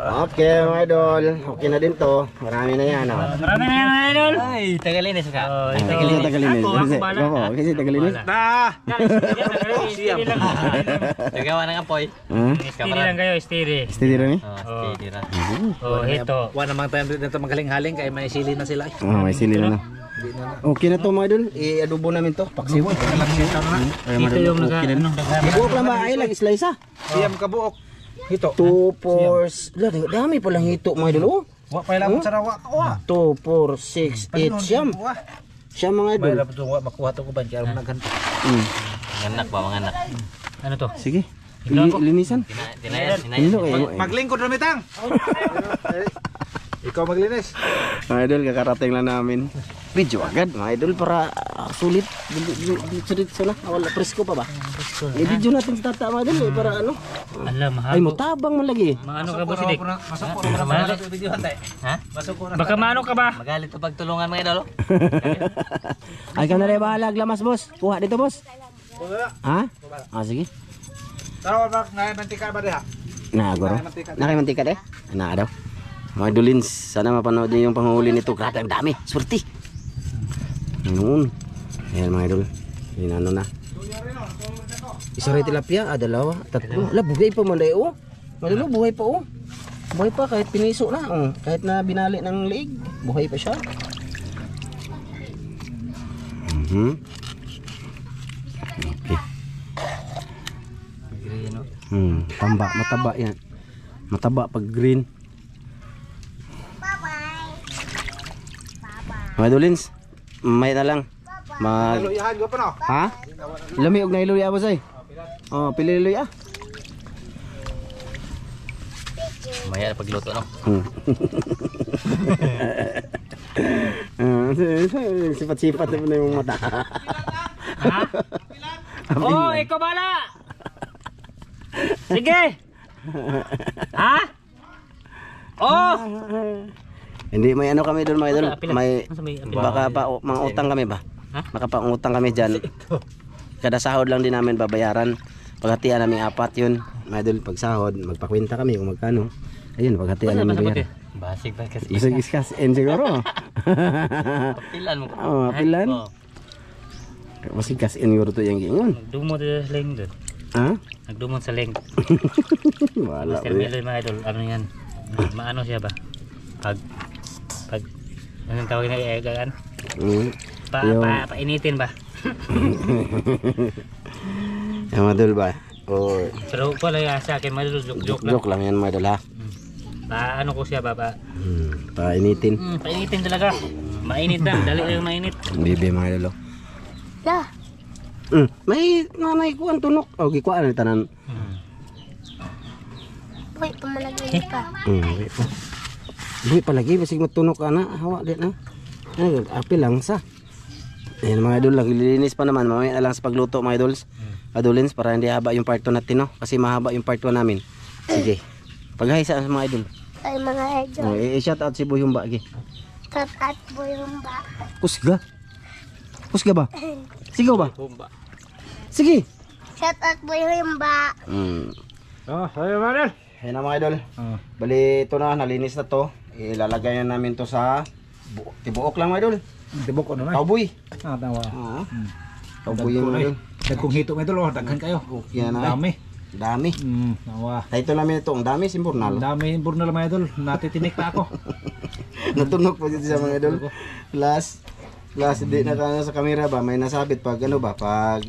Okay mga idol, okay na din to. Marami na yan. Marami na yan mga idol. Ay, Tagalinis ka. Tagalinis. Kasi Tagalinis. Nagawa ng apoy. Steady lang kayo, steady. Steady rin eh? Steady lang. Oh, ito. Wala namang time dito magaling-haling kaya may sili na sila. May sili na. Okay na to mga idol. I-adobo namin to. Paksiwan. Ito yung Buok lang ba? Ay lang, slice ah. Siyam ka buok. Hito. 2, 4, dami palang hito mga idol. Wa pa lang sa rawa. 2, 4, 6, 8, siyam. Siyam mga idol. Wala pa ito makuha to ko ba kaya naghanto. Manganak ba, manganak? Ano to? Sige. Linisan. Maglingkod na mitang. Ikaw maglinis. Mga idol, kakarating lang namin. Video agad mga idol para sulit. Dito na. Wala presko pa ba? I-video natin sa tata mga idol para ano. Alam, mahal. Ay, mutabang man lagi. Maano ka ba, Sidik? Masok ko na video hantay. Ha? Masok ko na. Baka maano ka ba? Magalit to pagtulungan mga idol. Ay, ka na rin bahala. Glamas, boss. Kuha dito, boss. Ha? Sige. Tara ba ngay mantika ba diha? Goro. Mantika eh? Daw. Mga idolins, sana mapanood niyo yung panghuli nito. Grabe, ang dami. Swerte. Noon. Ayan mga idol. Ano na. Isa rin tilapia, dalawa, tatlo. Ala, buhay pa man oh. Malilo, buhay pa oh. Buhay pa kahit piniso na. Kahit na binali ng leeg, buhay pa siya. Okay. Green, no? Tamba, mataba yan. Mataba pag green. Mga idolins, may na lang. Luyahan go pa no. Ha? Lami og nailuya boss ay. Pili luya. Maya pagluto no. Sipat-sipat na yung mata. Ha? Oh, ikaw bala. Sige. Ha? Oh. Hindi may ano kami doon mga idol. May baka pa mga utang kami ba? Baka pa utang kami diyan. Kada sahod lang din namin babayaran. Paghatian namin 4 yun. Mga idol pag sahod magpakwenta kami kung magkano. Ayun paghatian namin bayaran. Basig ba kasi? Basig iskas siguro. Pilan mo. Pilan. Basig kas siguro to yang gingon. Nagdumot sa leng doon. Ha? Nagdumot sa leng. Wala. Master Milo mga idol, ano yan? Maano siya ba? Pag anong tawag na egaan? Painitin ba? Yung madul ba? Pero pala sa akin madul, joke lang. Joke lang yan madul ha. Paano ko siya ba? Painitin. Painitin talaga. Mainit na, dali yung mainit. Bibi mga idol. Lah. May nanay ko ang tunok. Gikuan na tanan. Boy, pumalagay pa. Buhi pa lagi, basig matunok ka na. Hawa din na. Api lang sa. Ayan mga idol, naglilinis pa naman. Mamaya na lang sa pagluto mga idols. Adolins, para hindi haba yung part 2 natin, no? Kasi mahaba yung part 1 namin. Sige. Pag-hi sa mga idol. Ay, mga idol. I-shout out si Boy Humba. Shout out Boy Humba. Kusga? Kusga ba? Sigaw ba? Sige. Shout out Boy Humba. Sayo man. Ayan na mga idol. Bali ito na, nalinis na to. Ilalagay na namin to sa tibuok lang mga idol. Tibok ano na. Cowboy. Tawa. Cowboy yung idol. Dagkong hito mga idol, daghan kayo. Yan na. Dami. Tawa. Title namin ito, ang dami simpurnal. Dami burnal mga idol, natitinik pa ako. Natunog po dito sa mga idol. Plus hindi na sa camera ba, may nasabit pag ano ba, pag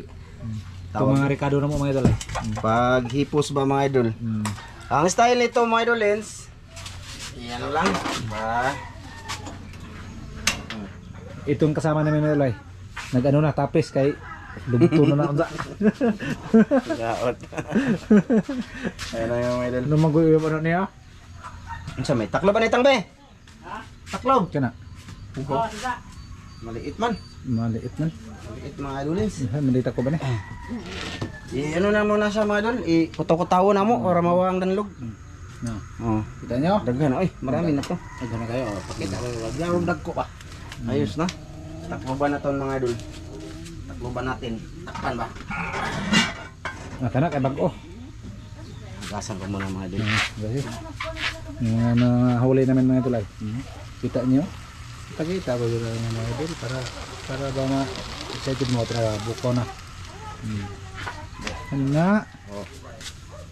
Ito mga Ricardo na mo mga idol. Pag hipos ba mga idol. Ang style nito mga idol lens, yan lang ba. Itong kasama namin mga idol ay nag-ano na tapis kay lumto na unsa. Gaot. Ayun na yung mga idol. Ano mag-uwi ano niya? Unsa may taklob ba nitang be? Ha? Taklob. Kana. Maliit man. Maliit man. Maliit mga idol lens. Malita ko ba ni? Ano na muna siya mga idol, ikuto-kutawo na mo para mawang danlog. No. Kita nyo? Daghan, marami na to. Daghan na kayo. Pakita ko. Wag dagko pa. Ayos na. Takbo ba na to mga idol? Takbo ba natin? Takpan ba? Kana kay bag-o. Gasan ko muna mga idol. Kasi Yung nahuli namin mga tulay. Kita nyo? Kita ko yun mga idol para ba ma-excited mo para buko na. Ano nga?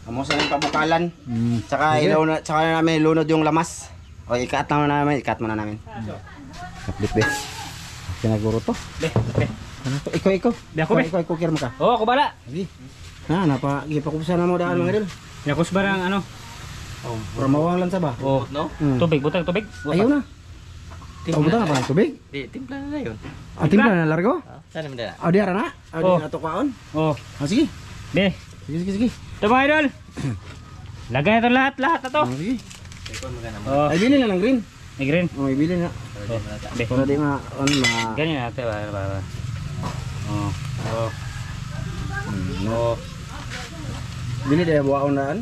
Amo sa yung kabukalan. Tsaka Sige. ilaw na, tsaka namin lunod yung lamas. O ikat muna namin. Kaplit be. Pinaguro to. Ano to? Ikaw. Di ako, be. Ikaw kirma ka. Oh, ako bala. Sige. Gipakubusan na mo daan mga idol. Yakos ba ang ano? Para mawang lansa ba? Oh, No? tubig, butang tubig. Ayun na. Oh, buta na pa ng tubig. Di, timpla na yun. Timpla na largo. Saan naman na? Di ara na. Oh. Di na to kaon. Oh, Sige. be. Sige. Ito mga idol. Lagay na ito lahat na to. Sige. Ikaw magana mo. Oh, Ay bili na ng green. may green. Oh, bili na. Oh, be. Para di ma Ganyan natin ba. Oh. Oh. Oh. Bili dahil buwaon na an.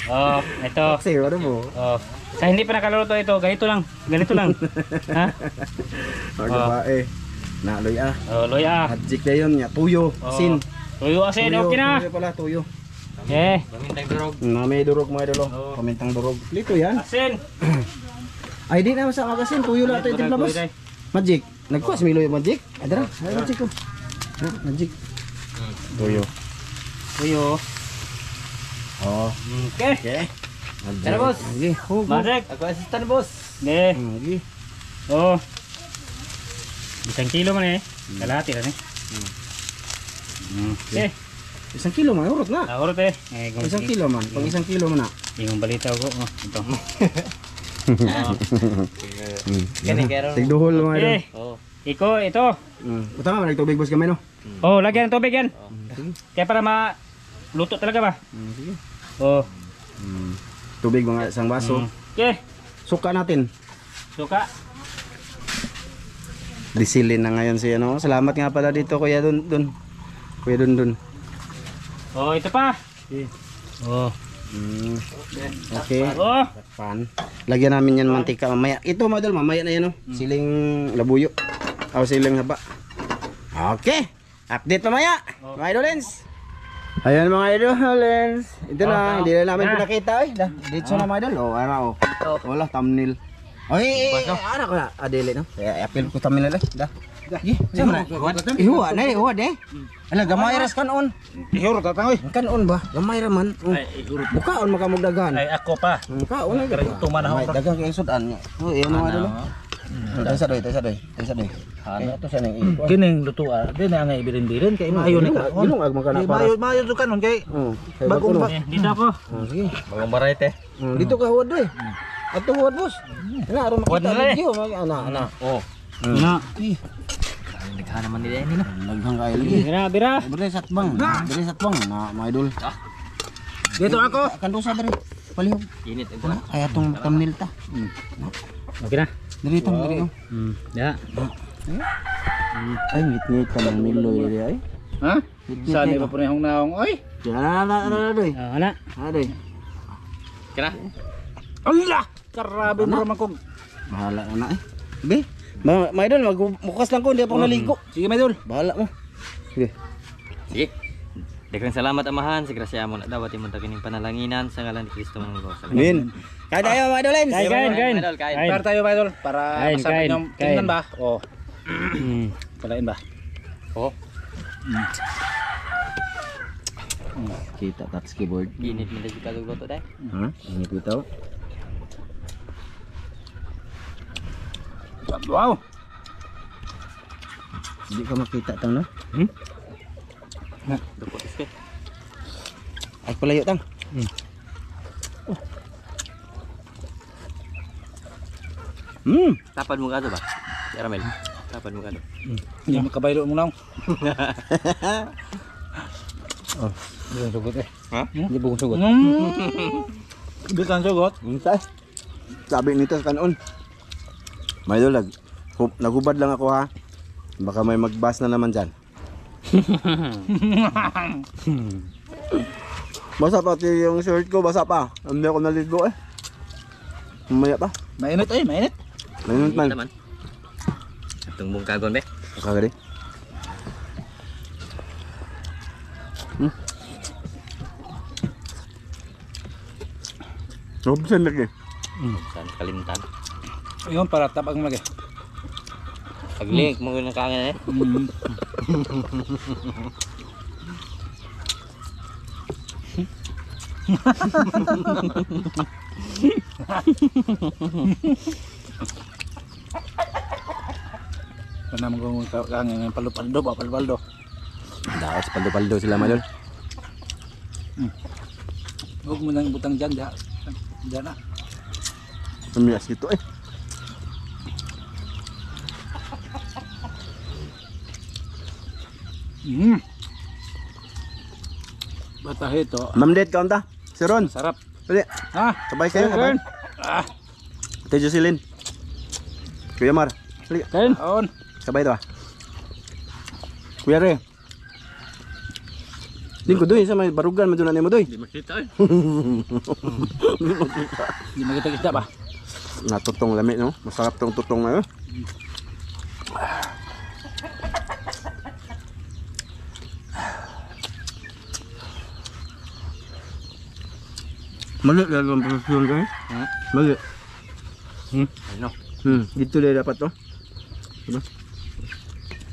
Oh, ito. Kasi ano mo? Oh. Sa hindi pa nakaluluto ito, ganito lang. Ha? Magbabae. Naloy ah. Oh, loya. Magic na yun niya. Tuyo. Oh. Sin. Tuyo asin, okay na. Tuyo pala, tuyo. Eh, Pamintang durog. May durog mga idolo. Oh. Pamintang durog. Lito yan. asin. Ay di na sa magasin. Tuyo lang ito yung timpla boss. Magic. Nagkuha si Milo yung magic. Ay dara. Ay magic ko. Magic. Tuyo. Tuyo. Oh. Okay. Okay. Tara, boss. Sige. Masik. Ako assistant boss. Ne. Sige. Oh. Isang kilo man eh. Kalahati lang eh. Okay. 1 kilo man. Urot na. Nahurot eh. 1 kilo man. Pag 1 kilo man na. Yung balita ko. Oh, ito. Kani kero. Tigduhol mga idol. Eh, Oh. ito. Buta nga nagtubig boss kamay no. Oh, lagyan ng tubig yan. Kaya para luto talaga ba? Sige. Oh. Tubig mga isang baso. Okay. Suka natin. Suka. Disilin na ngayon si ano. Salamat nga pala dito Kuya Dun. Kuya Dun. Oh, ito pa. Oh. Okay. Oh. Pan. Lagyan namin yan mantika mamaya. Ito madal mamaya na yan oh. Siling labuyo. O siling haba. Okay. Update mamaya. Mga idolens. Ayan mga idolens. Ito na. Hindi na namin pinakita eh. Dito na mga idol. Oh, ano oh. Wala thumbnail. Oy, anak ko na. Adele no. I-appeal ko thumbnail na. Da. Sama na. Ihuwa na, ihuwa de. Ala gamay ras kanon. Ihuro tatang oy. Kanon ba? Gamay ra man. Bukaon makamugdagan. Ay, ako pa. Kaon na. Tumanah dagang kay sudan niya. Oh, iyo na idol. Tayo sa doy. Ano to sa nang iko. Kining lutuan. Di na nga ibirin-birin kay maayo ni kaon. Gilong ag magana para. Maayo to kanon kay Bagong ba? Dito ako. Sige. Bagong variety. Dito ka huwad doy. Ato huwad boss. Ana ro makita video ana. Oh. Na. Naghahan naman nila yan, no? Naghang kayo lagi. Bira. Bere satbang. Na mga idol. Dito ako. Akan dosa dere. Palihog. Init ito na. Ay atong thumbnail ta. Okay na. Diri tong diri oh. Ya. Ay ngit-ngit ka ng miloy diri ay. Ha? Saan iba po na yung naong oy? Ana doy. Ana. Doy. Kira? Allah! Karabi mo naman kong. Bahala na eh. Be. Ma idol magbukas lang ko hindi ako naligo. Sige, Maydol. Bahala mo. Sige. Sige. Daghang salamat amahan, sa grasya mo na daw at imong kining panalanginan sa ngalan ni Kristo mong Diyos. Amen. Kaya tayo mga idolens. Kain. Para tayo, Maydol. Para Kain, masabi kain, niyong kain. tingnan ba? Oh. Kalain ba? Oh, Kita touch keyboard. init mo dito kaluto dai. Ha? Ini bitaw. Wow! Hindi ka makita tang no? Dukot iske. Ay palayo tang. Tapad mo ka ba? Si Ramel. Tapad mo ka do. Hindi makabaylo mo lang. Hindi ang sugot eh. Ha? Hindi bugong sugot. Hindi ang sugot. Untay. Sabi nito sa kanon. May dolag. Nagubad lang ako ha. Baka may magbas na naman dyan. Basa pa yung shirt ko, basa pa. Hindi ako naligo eh. Mamaya pa. Mainit eh, mainit. Mayroon man. Naman. Itong mong kagon be. Kagadi. Robson lagi. Saan kalimtan. Ayun, para tabang lagi. Pag-link mo yung kangen eh. Ano naman kung kangen paldo ba, paldo. Daos paldo-paldo sila mga idol. Huwag mo nang butang dyan, dyan na. Pamilas gitu eh. Bata ito. Ma'am Det, kaon ta? Si Ron. Sarap. Pwede. Ha? Sabay kayo, sabay. Ate Jocelyn. Kuya Mar. Halika. Kain. On. Sabay to ah. Kuya Re. Din ko doy sa may barugan madunan nimo doy. Di makita eh. Hindi makita isda ba? Natutong lami no. Masarap tong tutong na yun. Mali lalo ang posisyon ko eh. Mali. Ano? Dito din dapat to. Diba?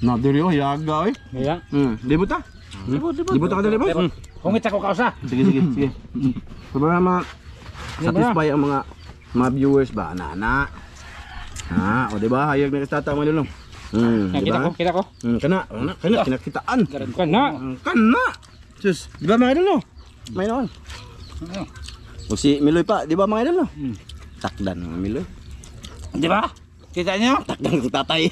Na diri oh yaga eh. Iya. Libot ta. Libot ka dali boss. Hungit ako kausa. Sige. Para satisfy ang mga viewers ba ana. O di ba hayag na tata mo lulong. Kita ko. Kana kinakitaan. Kana. Sus, di ba mga idol no? May noon. O si Miloy pa, di ba mga idol no? Takdan mga Miloy. Di ba? Kita nyo? Takdan si tatay.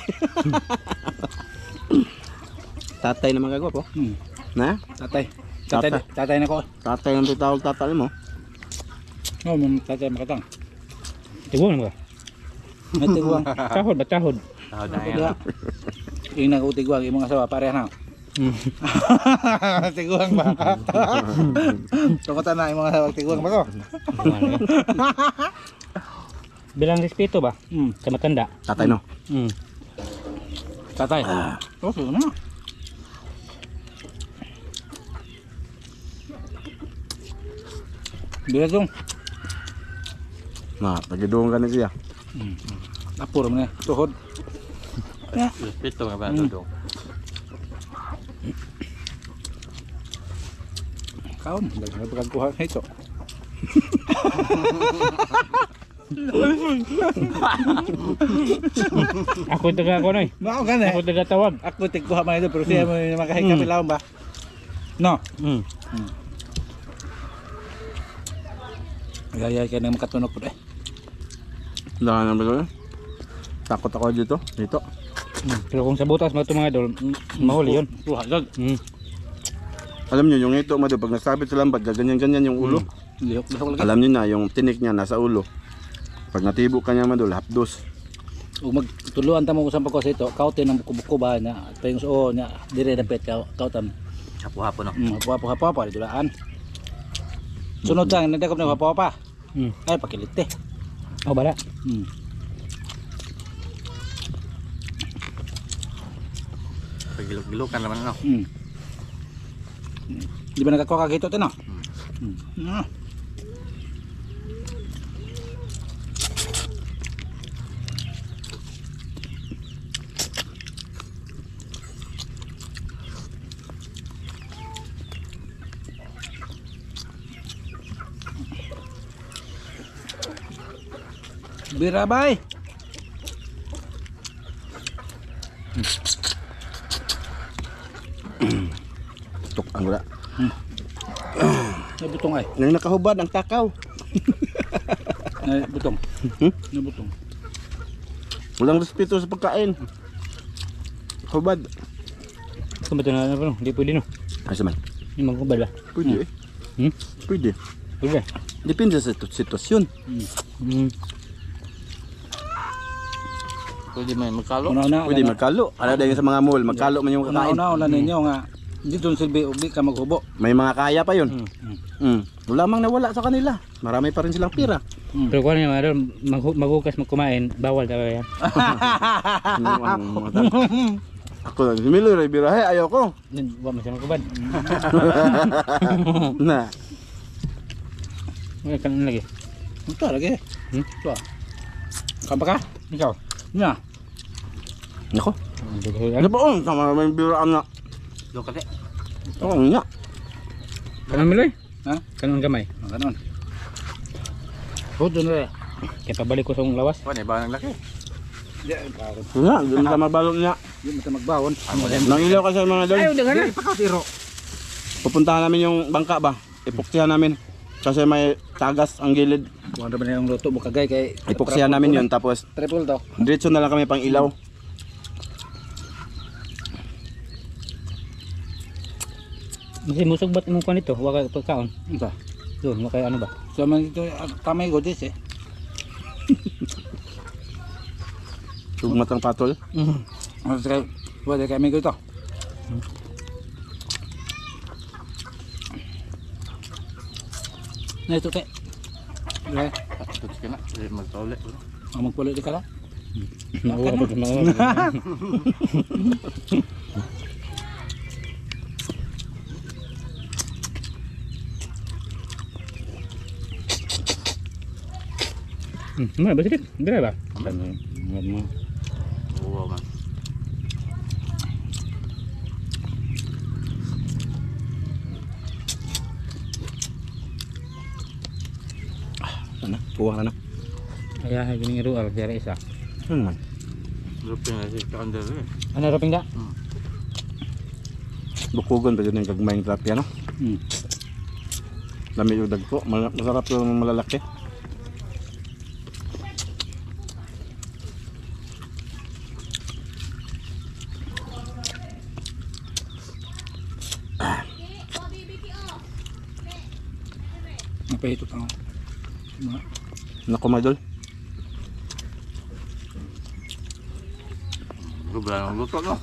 Tatay na mga gwapo. Na? Tatay na ko. Tatay ang tutawag tatay mo. Oh, tatay makatang. Tiguan ba? May tiguang. Tahod ba tahod? Tawad na yan. Yung nagutiguang, yung mga sawa, pareha na. Tiguang ba? Tukutan na yung mga sawa, tiguang ba ko? Bilang respeto ba? Sa matanda. Tatay no. Tatay. Oh, sige na. Bila dong. Nah, pagidong ka na siya. Apur mo na. Tuhod. Respeto nga ba ito dong? Kaon. Lagi pagkuha na ito. Ako taga ko na eh. Mao ka na. Ako taga tawag. Ako tigkuha man ito pero siya mo makahika pilaw ba? No. Gaya ka nang makatunok po eh. Dahil naman doon. Takot ako dito. Dito. Pero kung sa butas mga ito mga idol, mahuli yun. Tuhagag. Alam nyo, yung ito, mado, pag nasabit sa lambat, ganyan-ganyan yung ulo. Lihok lagi. Alam nyo na, yung tinik niya nasa ulo. Pag natibo ka niya, mado, hapdos. Ug magtuluan ta mo usang pagko sa ito, kautin ang buko-buko ba na payong so nya dire na pet kautan. Hapo-hapo no? Hapo-hapo didulaan. Sunod sang nadakop na hapo-hapo. Ay pakilite. Oh bala. Pagilok-gilokan naman no? Di ba nagkakuha ka ito no? Birabay. Tuk ang gula. Nabutong ay. Nang nakahubad ang takaw. Nabutong. Nabutong. Walang respeto sa pagkain. Hubad. Kung ba ito na ano, hindi pwede no. Ay saman. Yung magkubad ba? Pwede eh. Pwede. Pwede. Depende sa sitwasyon. Pwede may magkalo? Pwede magkalo. Ala dahil sa mga mall, magkalo man yung kakain. Una ninyo nga dito silbi ug di ka maghubo. May mga kaya pa yun. Wala mang nawala sa kanila. Marami pa rin silang pira. Pero kung ano yung idol, maghukas magkumain, bawal talaga yan. Ako lang, si Milo, birahe, ayaw ko. Huwag mo siya magkubad. Na. Wala ka na lagi. Ito lagi. Ito. Kampa ka? Ikaw. Na. Nako. Ano? Ano ba on? Sama may biraan na. Lo kate. Oo nga. Kanon mo loy? Ha? Kanon gamay. Ganon. Oh, doon na. Kaya pabalik ko sa akong lawas. Kuan ba nang laki? Nga, hindi ka mabalot niya. Hindi mo magbawon. Nangilaw kasi mga idol. Ayaw, dagan na. Pakatiro. Pupuntahan namin yung bangka ba? Ipuksihan namin. Kasi may tagas ang gilid. Kung ano ba na yung luto mo kagay kay Ipuksihan namin yun. Tapos triple to. diretso na lang kami pang ilaw. Kasi musog ba't imong kuan ito? Huwag ka pagkaon. Ito. Doon, huwag kayo ano ba? So man ito kamay ko dis eh. Tugmat ang patol. Ano sa wala kamay ko ito. Na ito kay. Right. Tuts ka na. Magtawli. Ang magpulo di ka lang. Nakuha pa mga. Mana ba sidik? Dira ba? Oo man. Ano? Kuha ka na. Ayah gini rual jare isa. Man. Lupin na si Kander eh. Ano raping da? Bukugon pa dyan yung kagmayang tilapia, no? Lami yung dagpo. Masarap yung malalaki. Napahito tao. Naku mga idol. Rubla ng luto no.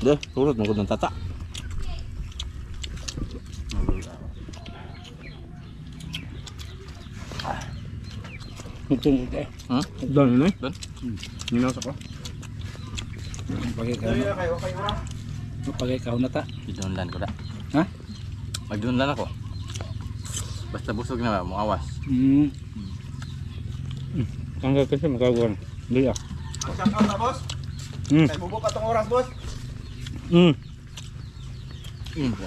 Deh, turut magod ng tata. Ito eh. Doon yun eh. Doon? Ninaw sa ko. Pagay ka. Pagay ka na ta. Idunlan ko da. Ha? Magdunlan ako. Basta busog na mo awas. Tanggal kasi magkaguan. Dili ah. Shout out na boss. Kay bubo pa tong oras boss. Info.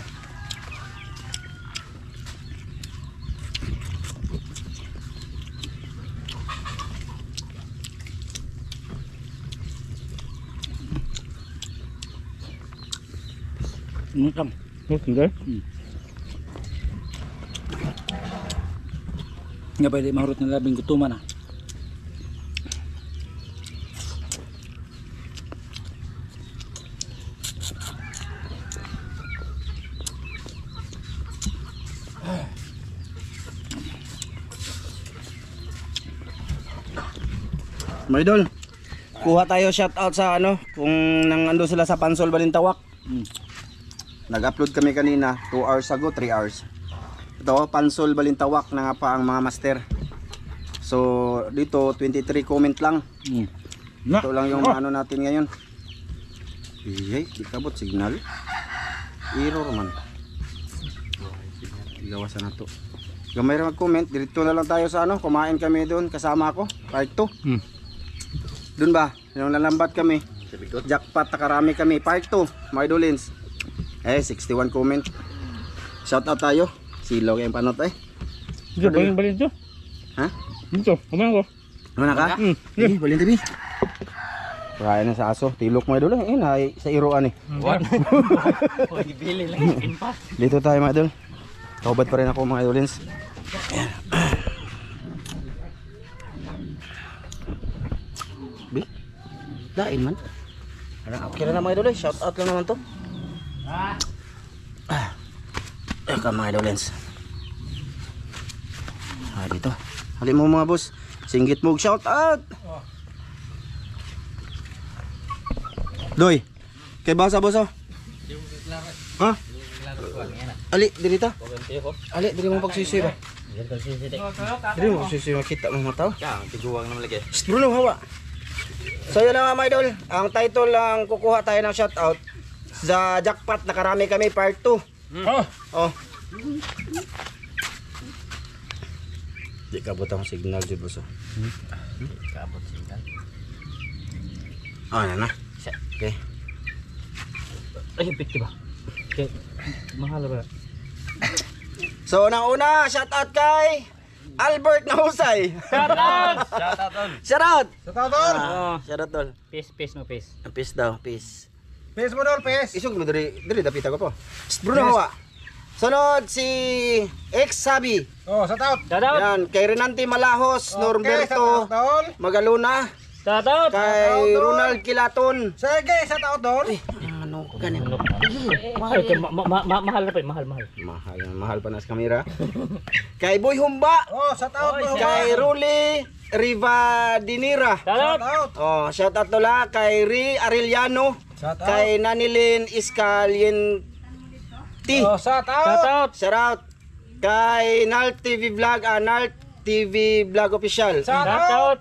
Kam. Okay. Nga pwede mahurot ng labing gutuman ah. Mga idol, kuha tayo shout out sa ano, kung nangando sila sa Pansol Balintawak. Nag-upload kami kanina 2 hours ago, 3 hours. Ito, Pansol Balintawak na nga pa ang mga master. So, dito 23 comment lang. Ito lang yung ano natin ngayon. Iyay, di kabot signal. Error man. Igawasan na to. Gamay rin mag-comment, dito na lang tayo sa ano, kumain kami doon, kasama ako, part 2. Doon ba? Yung lalambat kami. Jackpot, nakarami kami. Part 2, mga idolins. 61 comment. Shout out tayo. Silaw kayong panot eh. Dito, balin dito. Ha? Dito, kumain ko. Ano na ka? Balin tabi. Kaya na sa aso. Tilok mga idol eh. Sa iruan eh. What? Oh, ibili lang impas. Dito tayo mga idol. Kaubat pa rin ako mga idolins. Bi? Dain man. Okay na mga idol eh. Shout out lang naman to. Eka mga idolins. Dito. Hali mo mga boss. Singgit mo shout out. Doy. Kay basa boss oh. Ha? Ali, diri ta. Ali, diri mo pagsisi ba? Diri mo pagsisi makita mo mata. Tiguwang naman lagi. Bruno hawa. So yun na nga mga idol. Ang title lang kukuha tayo ng shoutout sa jackpot. Nakarami kami part 2. Oh. Di ka butang signal jud boss. Kaabot siya. Oh, na. Okay. Ay, piti ba? Okay. Mahal ba? So, una, shout out kay Albert Nahusay. Shout out! Shout out tol. Shout out. Sa tao tol. Shout out tol. Peace no peace. Peace daw, peace. Pes mo tol, pes. Isog mo diri dapita ko po. Bruno Hawa. Sunod si X Sabi. Oh, sa tao. Shout out! Yan, kay Renante Malahos, Norberto tol. Magaluna, Shout out! kay Ronald Kilaton. Sige, sa tao tol. Ano ganin? Mahal ka, mahal na pa, mahal. Mahal pa na sa kamera. Kay Boy Humba, Oh, sa tao tol. kay Ruli Rivadinira. Shout out! Out. Oh, shout out tula kay Ri Arellano, Shout out. kay Nanilin Iscalienti. Oh, sa tao. Shout out! Shout out kay Nalt TV Vlog, Nalt TV Vlog Official. Shout Shout out. out!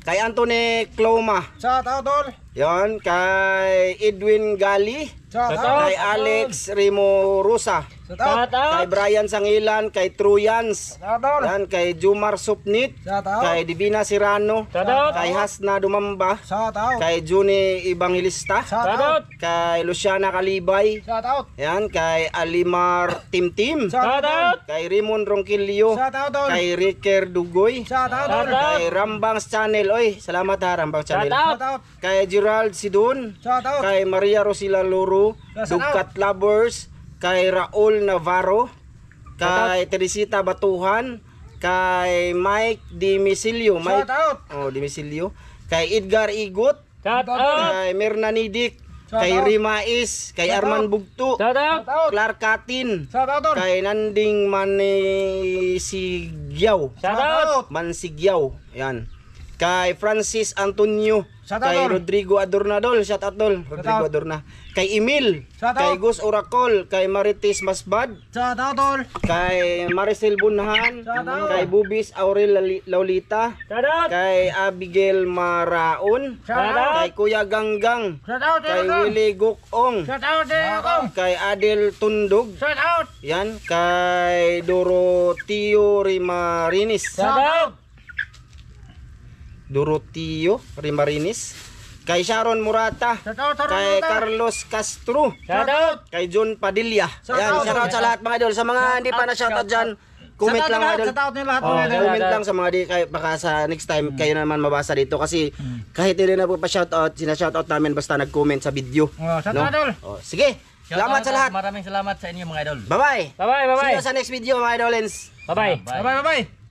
Kay Anthony Cloma. Sa tao tol. Yon, kay Edwin Gali, Shout Shout out. kay Alex Rimo Rusa, Sa tao. Shout out! kay Brian Sangilan, kay Truyans, Sa tao tol. yan, kay Jumar Supnit, Sa tao. kay Divina Sirano, Shout out! kay Hasna Dumamba, Sa tao. kay Juni Evangelista, Sa Shout tao. out! kay Luciana Kalibay, Shout out. yan, kay Alimar Timtim, Sa Shout out! kay Raymond Ronquillo, Sa tao tol. kay Ricker Dugoy, Sa tao Shout tol. out! kay Rambangs Channel, oy, salamat ha Rambangs Shout Channel, out! Sa tao. kay Gerald Sidon, Sa tao. kay Maria Rosila Loro, Shout out. Dugkat Lovers, kay Raul Navarro, kay Teresita Batuhan, kay Mike Dimisilio, Shout out. Dimisilio, kay Edgar Igot, Shout out! kay Mirna Nidik, Shout kay out. Rima Is, kay Shout Arman out. Bugto, Shout out! Sa tao. Clark Katin, Sa tao tol. kay Nanding Manisigyaw, Shout out! Mansigyaw, yan. Kay Francis Antonio, Shout out, kay tol. Rodrigo Adornadol, shout out tol, Rodrigo out. Adorna. Kay Emil, Shout kay out. Gus Oracol, kay Marites Masbad, Sa tao tol. kay Maricel Bunhan, Shout out. kay Bubis Aurel Laulita, Shout out! kay Abigail Maraon, Shout out. kay Kuya Ganggang, Shout out. kay Willie Gukong, Shout out. kay Adel Tundog, Shout out. yan, kay Dorotio Rimarinis, Shout out! Dorotio Rimarinis, kay Sharon Murata, Shout out. kay Carlos Castro, Shout out! kay John Padilla. Shout Ayan, out. shout out sa lahat mga idol. Sa mga hindi pa na shout out dyan, comment lang mga idol. Sa tao nila lahat. Oh, mga idol. Comment lang sa mga di, kay, baka sa next time kayo naman mabasa dito kasi kahit hindi na po pa shout out, sina-shout out namin basta nag-comment sa video. Oh, sa No? tao tol. Oh, sige, Shout salamat out sa at lahat. Maraming salamat sa inyo mga idol. Bye-bye. Bye-bye! See Bye-bye! you sa next video mga idolens. Bye-bye! Bye bye bye.